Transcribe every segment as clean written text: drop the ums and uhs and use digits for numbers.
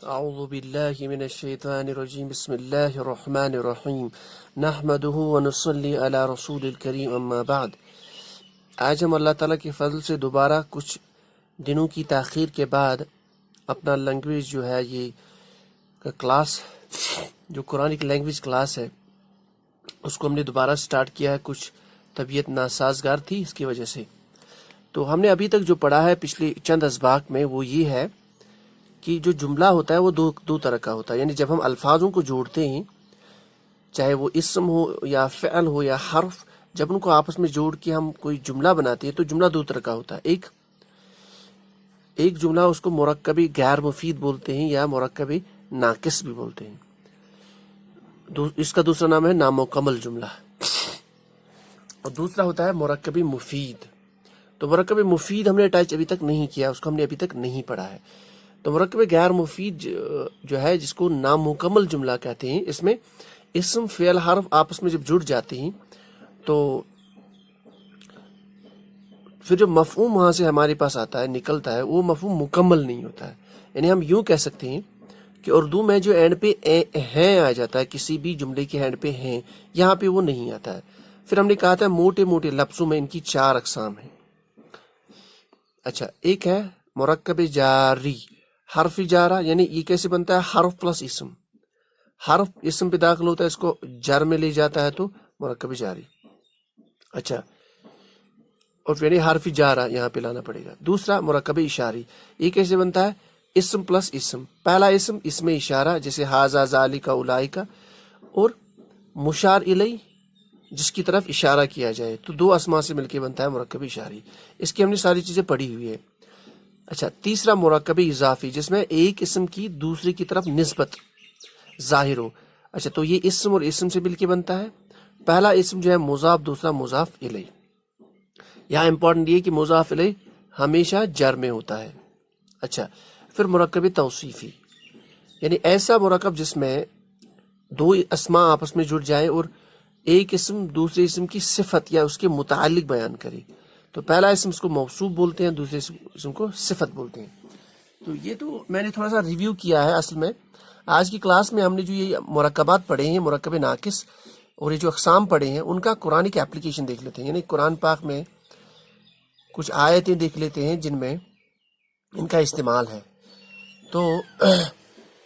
اعوذ باللہ من الشیطان الرجیم بسم اللہ الرحمن الرحیم نحمدہ ونصلی علی رسول الکریم اما بعد۔ آج ہم اللہ تعالیٰ کے فضل سے دوبارہ کچھ دنوں کی تاخیر کے بعد اپنا لینگویج جو ہے یہ کلاس جو قرآنک لینگویج کلاس ہے اس کو ہم نے دوبارہ سٹارٹ کیا ہے۔ کچھ طبیعت ناسازگار تھی اس کی وجہ سے۔ تو ہم نے ابھی تک جو پڑھا ہے پچھلی چند اسباق میں وہ یہ ہے کہ جو جملہ ہوتا ہے وہ دو طرح کا ہوتا ہے، یعنی جب ہم الفاظوں کو جوڑتے ہیں چاہے وہ اسم ہو یا فعل ہو یا حرف، جب ان کو آپس میں جوڑ کے ہم کوئی جملہ بناتے ہیں تو جملہ دو طرح کا ہوتا ہے۔ ایک جملہ اس کو مرکبی غیر مفید بولتے ہیں یا مرکبی ناقص بھی بولتے ہیں، اس کا دوسرا نام ہے نامکمل جملہ، اور دوسرا ہوتا ہے مرکبی مفید۔ تو مرکب مفید ہم نے ٹچ ابھی تک نہیں کیا، اس کو ہم نے ابھی تک نہیں پڑھا ہے۔ تو مرکب غیر مفید جو ہے جس کو نامکمل جملہ کہتے ہیں، اس میں اسم فعل حرف آپس میں جب جڑ جاتے ہیں تو پھر جو مفہوم وہاں سے ہمارے پاس آتا ہے نکلتا ہے وہ مفہوم مکمل نہیں ہوتا ہے۔ یعنی ہم یوں کہہ سکتے ہیں کہ اردو میں جو اینڈ پہ ہیں آ جاتا ہے، کسی بھی جملے کے اینڈ پہ ہیں، یہاں پہ وہ نہیں آتا ہے۔ پھر ہم نے کہا تھا موٹے موٹے لفظوں میں ان کی 4 اقسام ہیں۔ اچھا، ایک ہے مرکب جاری، حرف جارہ، یعنی یہ کیسے بنتا ہے؟ حرف پلس اسم، حرف اسم پہ داخل ہوتا ہے، اس کو جر میں لے جاتا ہے تو مرکب جاری۔ اچھا، اور یعنی حرف جارہ یہاں پہ لانا پڑے گا۔ دوسرا مرکب اشاری، یہ کیسے بنتا ہے؟ اسم پلس اسم، پہلا اسم اشارہ جیسے ہاذا ذالک اولئک، اور مشار الی جس کی طرف اشارہ کیا جائے، تو 2 اسما سے مل کے بنتا ہے مرکب اشاری۔ اس کی ہم نے ساری چیزیں پڑھی ہوئی ہے۔ اچھا، تیسرا مرکب اضافی جس میں ایک اسم کی دوسرے کی طرف نسبت ظاہر ہو۔ اچھا، تو یہ اسم اور اسم سے مل کے بنتا ہے۔ پہلا اسم جو ہے مضاف، دوسرا مضاف الیہ۔ یہاں امپورٹنٹ یہ کہ مضاف الیہ ہمیشہ جر میں ہوتا ہے۔ اچھا، پھر مرکب توصیفی، یعنی ایسا مرکب جس میں 2 اسما آپس میں جڑ جائیں اور ایک اسم دوسرے اسم کی صفت یا اس کے متعلق بیان کرے۔ تو پہلا اسم اس کو موصوف بولتے ہیں، دوسرے اسم کو صفت بولتے ہیں۔ تو یہ تو میں نے تھوڑا سا ریویو کیا ہے۔ اصل میں آج کی کلاس میں ہم نے جو یہ مرکبات پڑھے ہیں، مرکب ناقص اور یہ جو اقسام پڑھے ہیں، ان کا قرآن کی اپلیکیشن دیکھ لیتے ہیں، یعنی قرآن پاک میں کچھ آیتیں دیکھ لیتے ہیں جن میں ان کا استعمال ہے۔ تو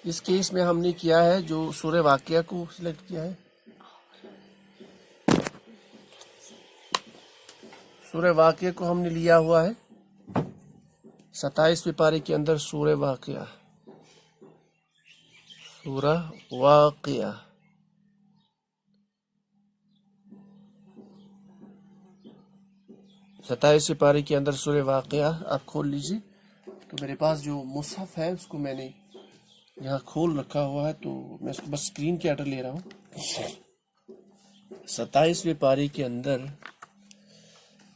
اس کیس میں ہم نے کیا ہے جو سورہ واقعہ کو سلیکٹ کیا ہے، سورہ واقعہ کو ہم نے لیا ہوا ہے 27ویں پارے کے اندر، سورہ واقعہ، سورہ واقعہ۔ ستائیسویں پارے کے اندر سورہ واقعہ آپ کھول لیجئے۔ تو میرے پاس جو مصحف ہے اس کو میں نے یہاں کھول رکھا ہوا ہے، تو میں اس کو بس اسکرین کے آرڈر لے رہا ہوں۔ 27ویں پارے کے اندر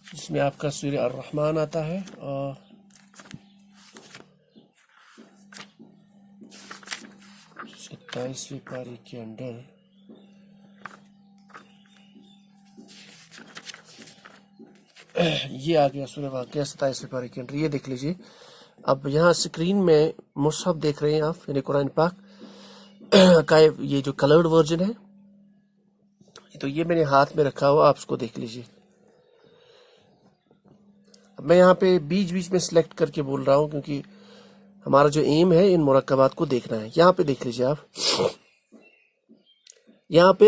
جس میں آپ کا سورہ الرحمن آتا ہے، اور 27ویں پارے کے اندر یہ آ گیا سورہ واقعہ 27ویں پارے کے اندر، یہ دیکھ لیجئے۔ اب یہاں اسکرین میں مصحف دیکھ رہے ہیں آپ، یعنی قرآن پاک کا یہ جو کلرڈ ورژن ہے، تو یہ میں نے ہاتھ میں رکھا ہوا، آپ اس کو دیکھ لیجئے۔ اب میں یہاں پہ بیچ بیچ میں سلیکٹ کر کے بول رہا ہوں کیونکہ ہمارا جو ایم ہے ان مرکبات کو دیکھنا ہے۔ یہاں پہ دیکھ لیجئے آپ، یہاں پہ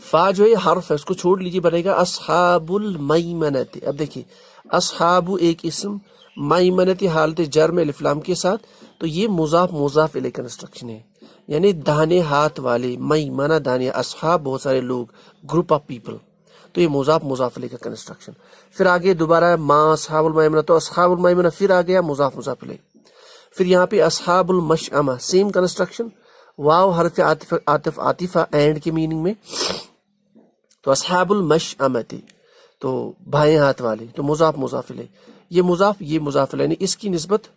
فا جو ہے حرف ہے، اس کو چھوڑ لیجئے، بنے گا اصحاب المیمنۃ۔ اب دیکھیے، اصحاب ایک اسم، میمنۃ حالت جر میں الف لام کے ساتھ، تو یہ مضاف الیہ کنسٹرکشن ہے، یعنی داہنے ہاتھ والے، میمنہ داہنے، اصحاب بہت سارے لوگ، گروپ آف پیپل، تو یہ مضاف الیہ کا کنسٹرکشن۔ پھر آگے دوبارہ ما اصحاب المیمنہ، تو اصحاب المیمنہ پھر آ گیا مضاف الیہ۔ پھر یہاں پہ اصحاب المشأمہ، سیم کنسٹرکشن، واو حرف عاطفہ اینڈ کے میننگ میں، تو اصحاب المشأمۃ تو بائیں ہاتھ والے، تو مضاف الیہ، یہ مضاف الیہ، یعنی اس کی نسبت،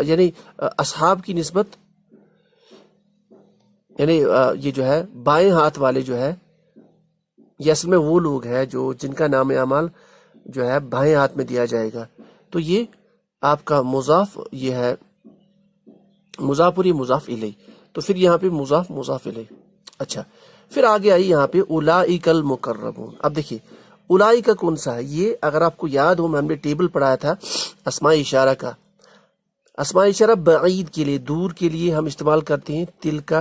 یعنی اصحاب کی نسبت، یعنی یہ جو ہے بائیں ہاتھ والے جو ہے یہ اصل میں وہ لوگ ہیں جو جن کا نام اعمال جو ہے بائیں ہاتھ میں دیا جائے گا، تو یہ آپ کا مضاف یہ ہے مضاف اور یہ مضاف الیہ، تو پھر یہاں پہ مضاف مضاف الیہ۔ اچھا پھر آگے آئی یہاں پہ اولئک المقربون۔ اب دیکھیے اولئک کون سا ہے؟ یہ اگر آپ کو یاد ہو ہم نے ٹیبل پڑھایا تھا اسماء اشارہ کا، اسماء اشارہ بعید کے لیے، دور کے لیے ہم استعمال کرتے ہیں تلک،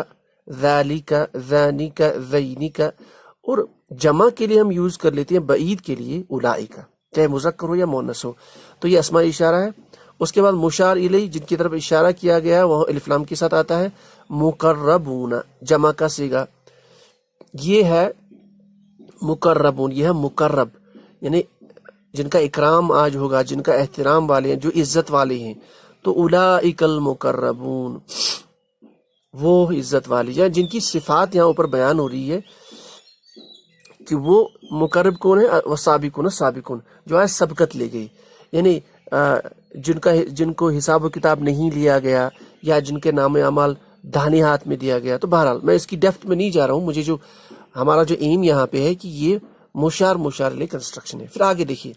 ذالک، ذانک، ذینک، اور جمع کے لیے ہم یوز کر لیتے ہیں بعید کے لیے اولئک، چاہے مذکر ہو یا مؤنث ہو۔ تو یہ اسماء اشارہ ہے۔ اس کے بعد مشار الیہ جن کی طرف اشارہ کیا گیا ہے وہ الف لام کے ساتھ آتا ہے، مقربون جمع کا صیغہ، یہ ہے مقربون، یہ ہے مقرب، یعنی جن کا اکرام آج ہوگا، جن کا احترام والے ہیں، جو عزت والے ہیں، تو اولئک المقربون، وہ عزت والی، یا جن کی صفات یہاں اوپر بیان ہو رہی ہے کہ وہ مقرب کون ہے، وہ سابقون، سابقون جو ہے سبقت لے گئی، یعنی جن کو حساب و کتاب نہیں لیا گیا یا جن کے نام اعمال داہنے ہاتھ میں دیا گیا۔ تو بہرحال میں اس کی ڈیپتھ میں نہیں جا رہا ہوں، مجھے جو ہمارا جو ایم یہاں پہ ہے کہ یہ مشار لے کنسٹرکشن ہے۔ پھر آگے دیکھیے،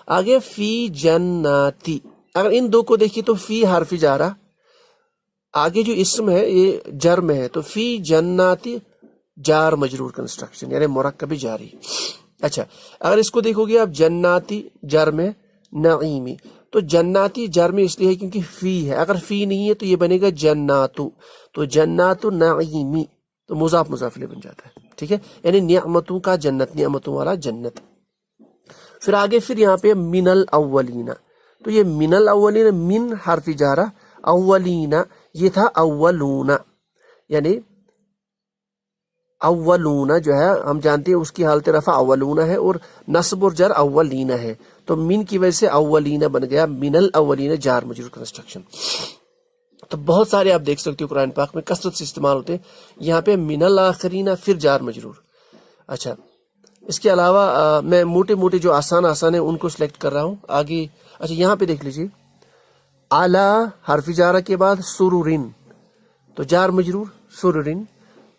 آگے فی جناتی، اگر ان دو کو دیکھیے تو فی حرف جارہ، آگے جو اسم ہے یہ جر میں ہے، تو فی جناتی جار مجرور کنسٹرکشن، یعنی مرکب جاری۔ اچھا اگر اس کو دیکھو گے آپ جناتی جر میں نعیمی، تو جناتی جر میں اس لیے ہے کیونکہ فی ہے، اگر فی نہیں ہے تو یہ بنے گا جناتو، تو جناتو نعیمی، تو مضاف مضاف الیہ بن جاتا ہے، ٹھیک ہے، یعنی نعمتوں کا جنت، نعمتوں والا جنت۔ پھر آگے پھر یہاں پہ من الاولین، تو یہ من الاولین، من حرف جارہ، اولین یہ تھا اولون، یعنی اولون جو ہے ہم جانتے ہیں اس کی حالت رفع اولون ہے اور نصب اور جر اولین ہے، تو من کی وجہ سے اولین بن گیا، من الاولین جار مجرور کنسٹرکشن۔ تو بہت سارے آپ دیکھ سکتے ہو قرآن پاک میں کثرت سے استعمال ہوتے ہیں، یہاں پہ من الاخرین پھر جار مجرور۔ اچھا اس کے علاوہ میں موٹے جو آسان ہیں ان کو سلیکٹ کر رہا ہوں آگے۔ اچھا یہاں پہ دیکھ لیجیے، اعلی حرف جارہ کے بعد سرورن، تو جار مجرور سرورن،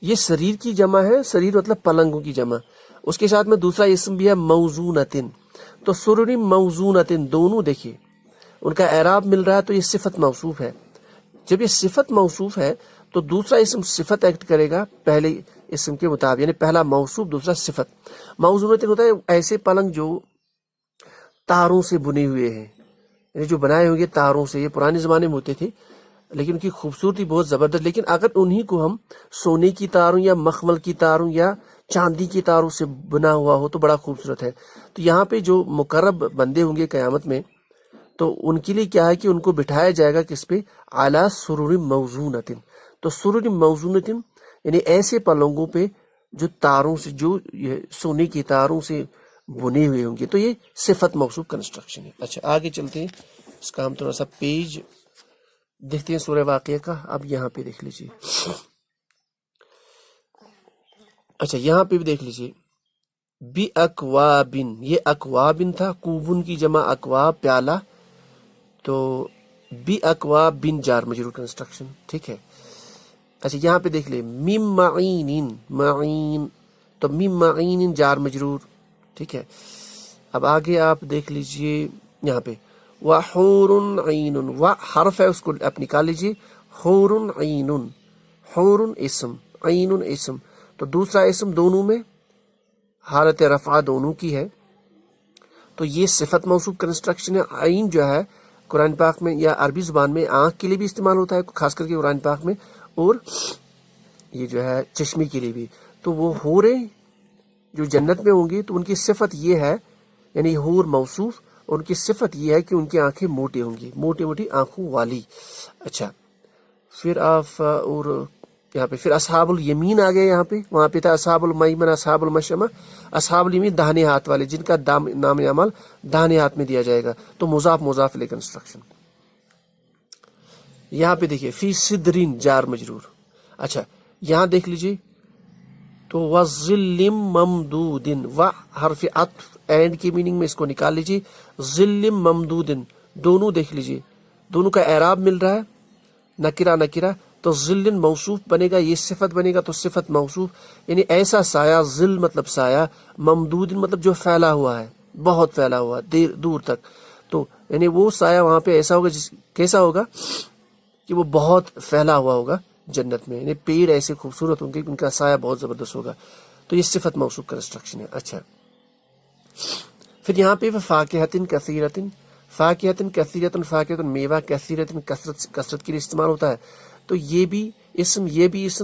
یہ سریر کی جمع ہے، سریر مطلب پلنگوں کی جمع، اس کے ساتھ میں دوسرا اسم بھی ہے موزونتن، تو سرور موزونتن، دونوں دیکھیے ان کا اعراب مل رہا ہے، تو یہ صفت موصوف ہے۔ جب یہ صفت موصوف ہے تو دوسرا اسم صفت ایکٹ کرے گا پہلے اسم کے مطابق، یعنی پہلا موصوف دوسرا صفت۔ موزونتن ہوتا ہے ایسے پلنگ جو تاروں سے بنے ہوئے ہیں، یعنی جو بنائے ہوئے تاروں سے، یہ پرانے زمانے میں ہوتے تھے لیکن ان کی خوبصورتی بہت زبردست، لیکن اگر انہی کو ہم سونے کی تاروں یا مخمل کی تاروں یا چاندی کی تاروں سے بنا ہوا ہو تو بڑا خوبصورت ہے۔ تو یہاں پہ جو مقرب بندے ہوں گے قیامت میں، تو ان کے لیے کیا ہے کہ ان کو بٹھایا جائے گا کس پہ، اعلیٰ سرور موزونتن، تو سرور موزونتن یعنی ایسے پلنگوں پہ جو تاروں سے، جو سونے کی تاروں سے بنے ہوئے ہوں گے، تو یہ صفت موصوف کنسٹرکشن ہے۔ اچھا آگے چلتے ہیں، اس کا ہم تھوڑا سا پیج دیکھتے ہیں سورہ واقعہ کا۔ اب یہاں پہ دیکھ لیجیے، اچھا یہاں پہ بھی دیکھ لیجیے، بی اکوابن، یہ اکوابن تھا، کوبن کی جمع اکواب پیالہ، تو بی اکوابن جار مجرور کنسٹرکشن، ٹھیک ہے۔ اچھا یہاں پہ دیکھ لیں مم معین، معین، تو مم معین جار مجرور، ٹھیک ہے۔ اب آگے آپ دیکھ لیجئے یہاں پہ وحور عین، و حرف ہے اس کو آپ نکال لیجئے، حور عین، حور اسم، عین اسم، تو دوسرا اسم دونوں میں حالت رفع دونوں کی ہے، تو یہ صفت موصوف کنسٹرکشن ہے۔ عین جو ہے قرآن پاک میں یا عربی زبان میں آنکھ کے لیے بھی استعمال ہوتا ہے، خاص کر کے قرآن پاک میں، اور یہ جو ہے چشمے کے لیے بھی، تو وہ حوریں جو جنت میں ہوں گی تو ان کی صفت یہ ہے، یعنی حور موصوف، اور ان کی صفت یہ ہے کہ ان کی آنکھیں موٹی ہوں گی، موٹی موٹی آنکھوں والی۔ اچھا پھر آپ اور یہاں پہ پھر اصحاب الیمین آ گئے، یہاں پہ وہاں پہ تھا اصحاب المیمن، اصحاب المشأمہ، اصحاب الیمین داہنے ہاتھ والے، جن کا نام عمل داہنے ہاتھ میں دیا جائے گا، تو مضاف مضاف الیہ کنسٹرکشن۔ یہاں پہ دیکھیے فی صدرین جار مجرور۔ اچھا یہاں دیکھ لیجیے تو وظل ممدود، و حرف عطف اینڈ کی میننگ میں اس کو نکال لیجیے، ظل ممدود، دونوں دیکھ لیجیے، دونوں کا اعراب مل رہا ہے نکرہ نکرہ، تو ظل موصوف بنے گا، یہ صفت بنے گا تو صفت موصوف، یعنی ایسا سایہ، ظل مطلب سایہ، ممدود مطلب جو پھیلا ہوا ہے، بہت پھیلا ہوا دور تک، تو یعنی وہ سایہ وہاں پہ ایسا ہوگا کیسا ہوگا کہ وہ بہت پھیلا ہوا ہوگا جنت میں، یعنی پیڑ ایسے خوبصورت ہوں گے کہ ان کا سایہ بہت زبردست ہوگا، تو یہ صفت موصوف کنسٹرکشن ہے. اچھا، پھر یہاں پہ فاکہۃ کثیرۃ، فاکہۃ کثیرۃ، فاکہۃ میوہ، کثیرۃ کثرت کے لیے استعمال ہوتا ہے. تو یہ بھی اسم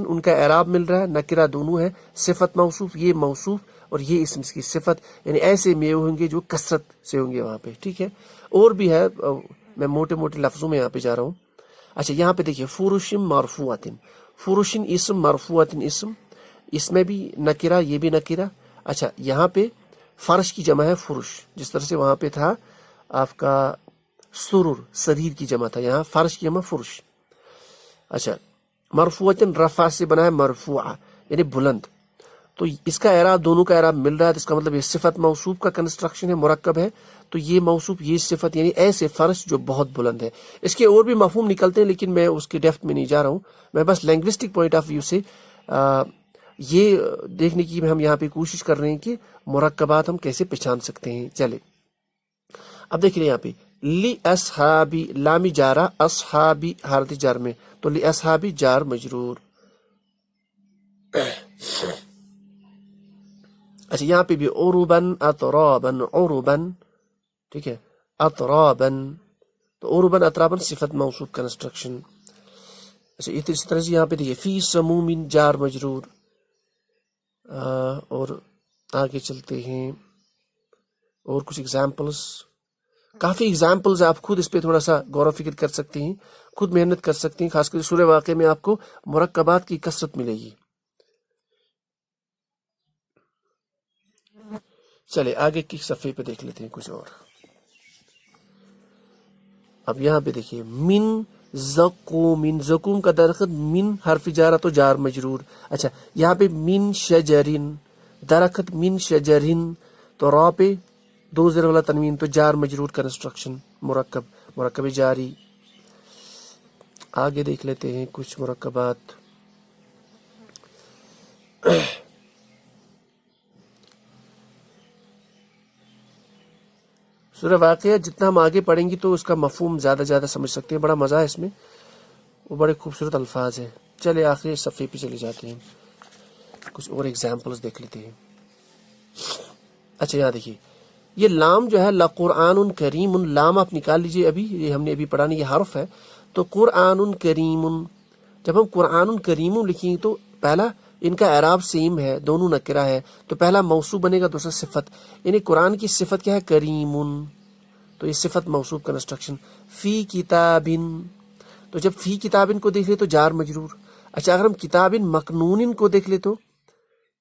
ان کا اعراب مل رہا ہے، نکرہ دونوں ہے، صفت موصوف، یہ موصوف اور یہ اسم اس کی صفت، یعنی ایسے میوے ہوں گے جو کثرت سے ہوں گے وہاں پہ. ٹھیک ہے، اور بھی ہے، میں موٹے موٹے لفظوں میں یہاں پہ جا رہا ہوں. اچھا، یہاں پہ دیکھیے فرشم مرفوعۃ، فرشن اسم، مرفوعۃ اسم، اس میں بھی نکرہ، یہ بھی نکرہ. اچھا، یہاں پہ فرش کی جمع ہے فرش، جس طرح سے وہاں پہ تھا آپ کا سرور، سریر کی جمع تھا، یہاں فرش کی جمع فرش. اچھا، مرفوعۃ رفع سے بنا ہے مرفوعہ، یعنی بلند. تو اس کا اعراب، دونوں کا اعراب مل رہا ہے، تو اس کا مطلب یہ صفت موصوف کا کنسٹرکشن ہے، مرکب ہے. تو یہ موصوف، یہ صفت، یعنی ایسے فرش جو بہت بلند ہے. اس کے اور بھی مفہوم نکلتے ہیں لیکن میں اس کے ڈیپتھ میں نہیں جا رہا ہوں، میں بس لینگوسٹک پوائنٹ آف ویو سے یہ دیکھنے کی ہم یہاں پہ کوشش کر رہے ہیں کہ مرکبات ہم کیسے پہچان سکتے ہیں. چلے اب دیکھ لیں یہاں پہ لی اصحابی، لامی جارہ، اصحابی حالت جار میں، تو لی اصحابی جار مجرور. اچھا، یہاں پہ بھی عربن اطرابن، عربن، ٹھیک ہے، اطرابن، تو عربن اطرابن صفت موصوف کنسٹرکشن. اچھا، اسی طرح سے یہاں پہ دیکھیے فی سموم جار مجرور. اور آگے چلتے ہیں، اور کچھ ایگزامپلس، کافی ایگزامپلز آپ خود اس پہ تھوڑا سا غور و فکر کر سکتے ہیں، خود محنت کر سکتے ہیں. خاص کر سورہ واقعہ میں آپ کو مرکبات کی کثرت ملے گی. چلے آگے کی صفحے پہ دیکھ لیتے ہیں کچھ اور. اب یہاں پہ دیکھیے من زقوم، زقوم کا درخت، من حرف جارہ تو جار مجرور. اچھا، یہاں پہ من شجرن، درخت من شجرن، تو را پہ دو زیر والا تنوین، تو جار مجرور کنسٹرکشن، مرکب جاری. آگے دیکھ لیتے ہیں کچھ مرکبات. سورہ واقعہ جتنا ہم آگے پڑھیں گے تو اس کا مفہوم زیادہ سمجھ سکتے ہیں، بڑا مزہ ہے اس میں، وہ بڑے خوبصورت الفاظ ہیں. چلے آخری صفحے پہ چلے جاتے ہیں، کچھ اور ایگزامپلز دیکھ لیتے ہیں. اچھا، یہاں دیکھیے یہ لام جو ہے لقرآن کریم، لام آپ نکال لیجئے، ابھی یہ ہم نے ابھی پڑھا نہیں، یہ حرف ہے. تو قرآن کریم، جب ہم قرآن کریم لکھیں تو پہلا ان کا اعراب سیم ہے، دونوں نکرہ ہے، تو پہلا موصوف بنے گا، دوسرا صفت، یعنی قرآن کی صفت کیا ہے؟ کریم، تو یہ صفت موصوف کنسٹرکشن. فی کتابن، تو جب فی کتابن کو دیکھ لے تو جار مجرور. اچھا، اگر ہم کتابن مکنون کو دیکھ لے تو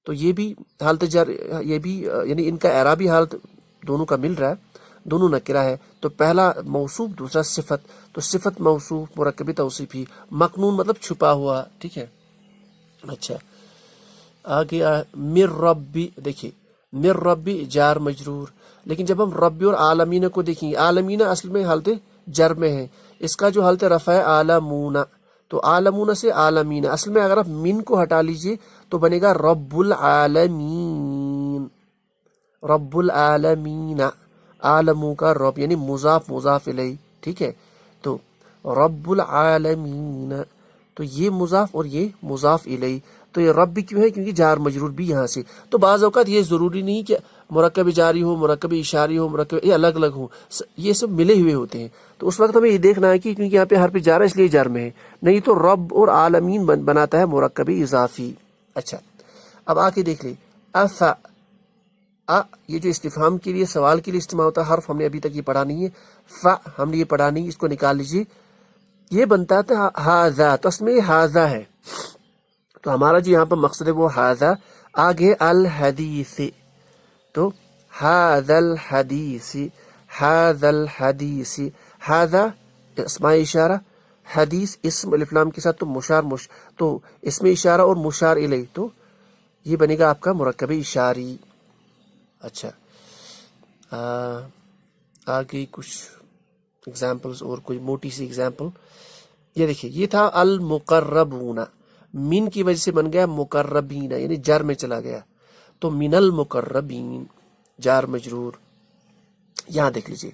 یہ بھی حالت جار، یہ بھی یعنی ان کا اعرابی حالت دونوں کا مل رہا ہے، دونوں نکرہ ہے، تو پہلا موصوف دوسرا صفت، تو صفت موصوف مرکب توصیفی، مکنون مطلب چھپا ہوا. ٹھیک ہے. اچھا، آگے مر ربی، دیکھیے مر ربی جار مجرور. لیکن جب ہم ربی اور عالمین کو دیکھیں، عالمین اصل میں حالت جر میں ہے، اس کا جو حالت رفع ہے عالمون، تو عالمون سے عالمین. اصل میں اگر آپ من کو ہٹا لیجئے تو بنے گا رب العالمین، رب العالمین، عالموں کا رب، یعنی مضاف مضاف الیہ. ٹھیک ہے، تو رب العالمین، تو یہ مضاف اور یہ مضاف الیہ. تو یہ رب بھی کیوں ہے؟ کیونکہ جار مجرور بھی یہاں سے. تو بعض اوقات یہ ضروری نہیں کہ مرکب جاری ہو، مرکب اشاری ہو، مرکب یہ الگ الگ ہوں، یہ سب ملے ہوئے ہوتے ہیں. تو اس وقت ہمیں یہ دیکھنا ہے کہ کیونکہ یہاں پہ حرف جار ہے اس لیے جار میں ہے، نہیں تو رب اور عالمین بناتا ہے مرکب اضافی. اچھا، اب آ کے دیکھ لیں افا، یہ جو استفہام کے لیے، سوال کے لیے استعمال ہوتا ہے حرف، ہم نے ابھی تک یہ پڑھا نہیں ہے. فا ہم نے یہ پڑھا نہیں، اس کو نکال لیجیے. یہ بنتا تھا ہاذا، تو اس میں یہ ہاذا ہے، تو ہمارا جو یہاں پر مقصد ہے وہ ہاذا. آگے الحدیث، تو ہاذا الحدیث، ہاذا الحدیث، ہاذا اسماء اشارہ، حدیث اسم الف لام کے ساتھ، تو تو اسم اشارہ اور مشار الیہ، تو یہ بنے گا آپ کا مرکب اشاری. اچھا، آگے کچھ ایگزامپلز اور کوئی موٹی سی ایگزامپل. یہ دیکھیے یہ تھا المقربون، من کی وجہ سے بن گیا مقربین، یعنی جر میں چلا گیا، تو من المقربین جار مجرور. یہاں دیکھ لیجیے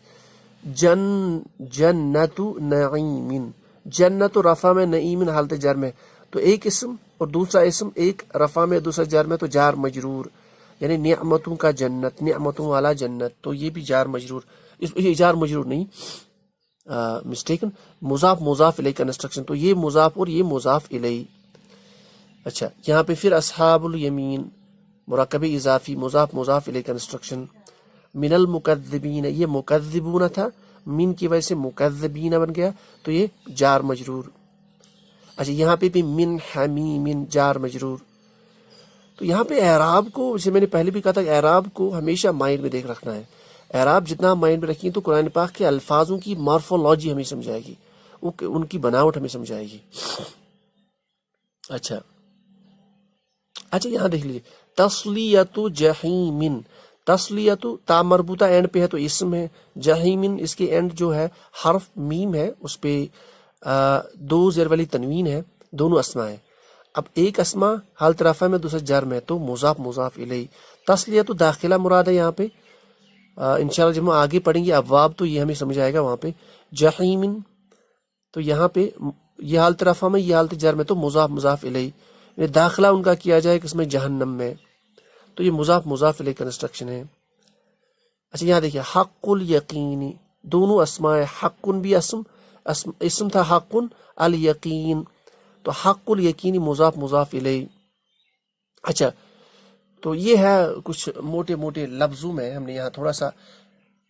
جنت نعیم، جنت و رفع میں نعیم حالت جر میں، تو ایک اسم اور دوسرا اسم، ایک رفع میں دوسرا جر میں، تو جار مجرور، یعنی نعمتوں کا جنت، نعمتوں والا جنت، تو یہ بھی جار مجرور، یہ جار مجرور نہیں، مسٹیکن، مضاف مضاف الیہ کنسٹرکشن، تو یہ مضاف اور یہ مضاف الیہ۔ اچھا یہاں پہ پھر اصحاب الیمین مرکب اضافی مضاف مضاف الیہ کنسٹرکشن، من المکذبین، یہ مکذبون تھا، من کی وجہ سے مکذبین بن گیا، تو یہ جار مجرور۔ اچھا یہاں پہ بھی من حمیم جار مجرور۔ تو یہاں پہ اعراب کو، جسے میں نے پہلے بھی کہا تھا، اعراب کو ہمیشہ مائنڈ میں دیکھ رکھنا ہے۔ اعراب جتنا مائنڈ میں رکھیں تو قرآن پاک کے الفاظوں کی مارفولوجی ہمیں سمجھائے گی، ان کی بناوٹ ہمیں سمجھائے گی۔ اچھا یہاں دیکھ لیجیے، تسلیت جہیم، تسلیت تا مربوطہ اینڈ پہ ہے تو اسم ہے، جہیم اس کے اینڈ جو ہے حرف میم ہے، اس پہ دو زیر والی تنوین ہے، دونوں اسما ہیں۔ اب ایک اسما حالت رفع میں دوسرا جر میں، تو مضاف مضاف الیہ۔ تسلیت داخلہ مراد ہے یہاں پہ، انشاءاللہ جب ہم آگے پڑھیں گے ابواب تو یہ ہمیں سمجھ آئے گا وہاں پہ۔ جہیم، تو یہاں پہ یہ حالت رفع میں، یہ حالت جر میں، تو مضاف مضاف الیہ، یعنی داخلہ ان کا کیا جائے کہ اس میں جہنم میں، تو یہ مضاف مضاف الیہ کنسٹرکشن ہے۔ اچھا یہاں دیکھیے حق الیقین، دونوں اسماء، حق بھی اسم تھا، حق الیقین، تو حق الیقین مضاف مضاف الیہ۔ اچھا تو یہ ہے کچھ موٹے موٹے لفظوں میں ہم نے یہاں تھوڑا سا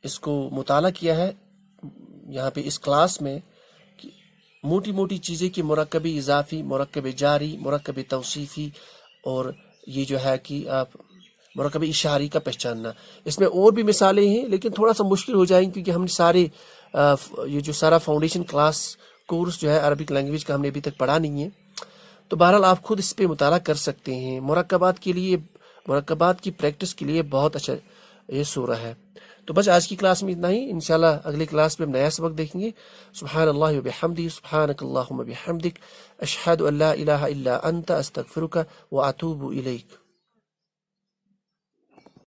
اس کو مطالعہ کیا ہے یہاں پہ اس کلاس میں، موٹی موٹی چیزیں کہ مرکب اضافی، مرکب جاری، مرکب توصیفی، اور یہ جو ہے کہ آپ مرکب اشاری کا پہچاننا۔ اس میں اور بھی مثالیں ہیں لیکن تھوڑا سا مشکل ہو جائیں کیونکہ ہم نے سارے یہ جو سارا فاؤنڈیشن کلاس کورس جو ہے عربک لینگویج کا ہم نے ابھی تک پڑھا نہیں ہے، تو بہرحال آپ خود اس پہ مطالعہ کر سکتے ہیں۔ مرکبات کے لیے، مرکبات کی پریکٹس کے لیے بہت اچھا یہ سورہ ہے۔ تو بس آج کی کلاس میں اتنا ہی، انشاءاللہ اگلی کلاس میں ہم نیا سبق دیکھیں گے۔ سبحان اللہ و بحمدہ، سبحانک اللہم بحمدک، اشہد ان لا الہ الا انت، استغفرک و اتوب الیک۔